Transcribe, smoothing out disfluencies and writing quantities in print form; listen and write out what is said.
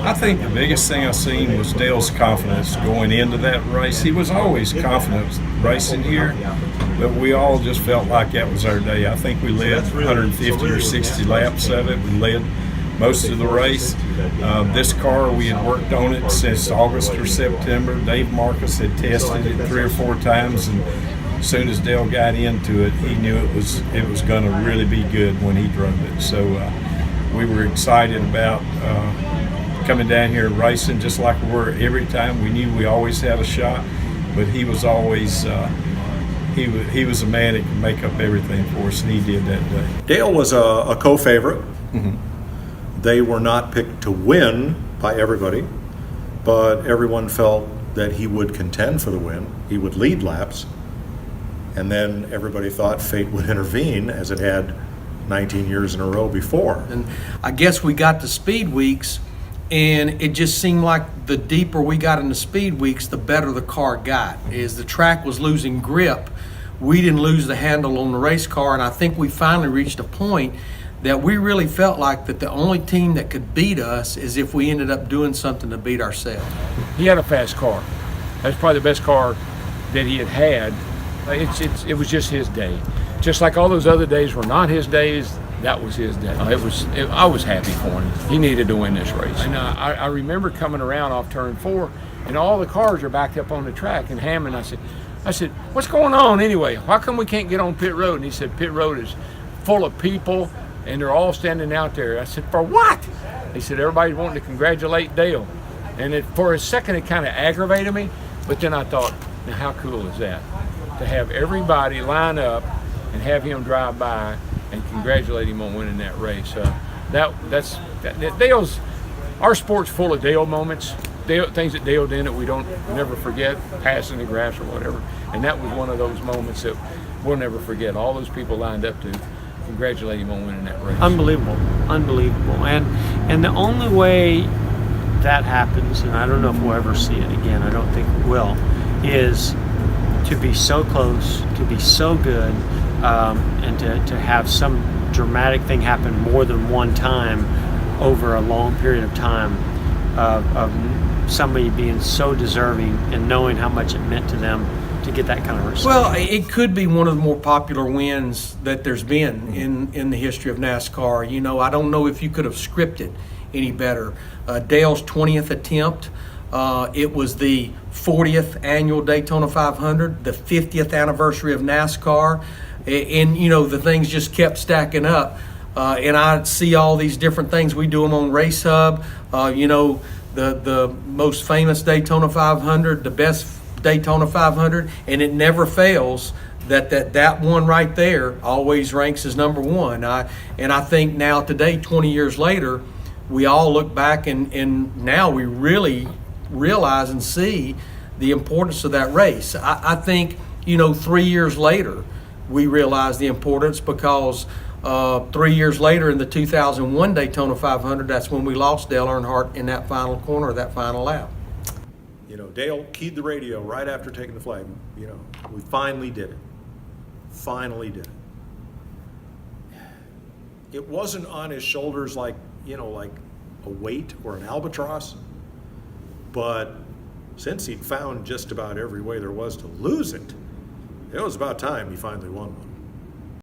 I think the biggest thing I seen was Dale's confidence going into that race. He was always confident racing here, but we all just felt like that was our day. I think we led 150 or 60 laps of it. We led most of the race. This car, we had worked on it since August or September. Dave Marcus had tested it 3 or 4 times, and as soon as Dale got into it, he knew it was going to really be good when he drove it. So we were excited about coming down here and racing, just like we were every time. We knew we always had a shot, but he was always he was a man that could make up everything for us, and he did that day. Dale was a co-favorite. Mm-hmm. They were not picked to win by everybody, but everyone felt that he would contend for the win. He would lead laps, and then everybody thought fate would intervene, as it had 19 years in a row before. And I guess we got to speed weeks, and it just seemed like the deeper we got into speed weeks, the better the car got. As the track was losing grip, we didn't lose the handle on the race car, and I think we finally reached a point that we really felt like that the only team that could beat us is if we ended up doing something to beat ourselves. He had a fast car. That's probably the best car that he had. It was just his day. Just like all those other days were not his days, that was his day. I was happy for him. He needed to win this race. And I remember coming around off turn 4, and all the cars are backed up on the track. And Hammond, I said, what's going on anyway? How come we can't get on pit road? And he said, pit road is full of people, and they're all standing out there. I said, for what? He said, everybody's wanting to congratulate Dale. And for a second, it kind of aggravated me, but then I thought, now how cool is that? To have everybody line up and have him drive by and congratulate him on winning that race. Dale's, our sport's full of Dale moments, things that Dale did that we don't never forget, passing the grass or whatever. And that was one of those moments that we'll never forget. All those people lined up to congratulate him on winning that race. Unbelievable. And the only way that happens, and I don't know if we'll ever see it again, I don't think we will, is to be so close, to be so good, and to have some dramatic thing happen more than one time over a long period of time of somebody being so deserving and knowing how much it meant to them to get that kind of respect. Well, it could be one of the more popular wins that there's been in the history of NASCAR. You know, I don't know if you could have scripted any better. Dale's 20th attempt. It was the 40th annual Daytona 500, the 50th anniversary of NASCAR, and you know the things just kept stacking up. And I see all these different things. We do them on Race Hub. You know, the most famous Daytona 500, the best Daytona 500, and it never fails that one right there always ranks as number one. And I think now today, 20 years later, we all look back and now we really realize and see the importance of that race. I think, you know, 3 years later, we realize the importance because 3 years later in the 2001 Daytona 500, that's when we lost Dale Earnhardt in that final corner, that final lap. You know, Dale keyed the radio right after taking the flag. You know, we finally did it. Finally did it. It wasn't on his shoulders like a weight or an albatross, but since he'd found just about every way there was to lose it, it was about time he finally won one.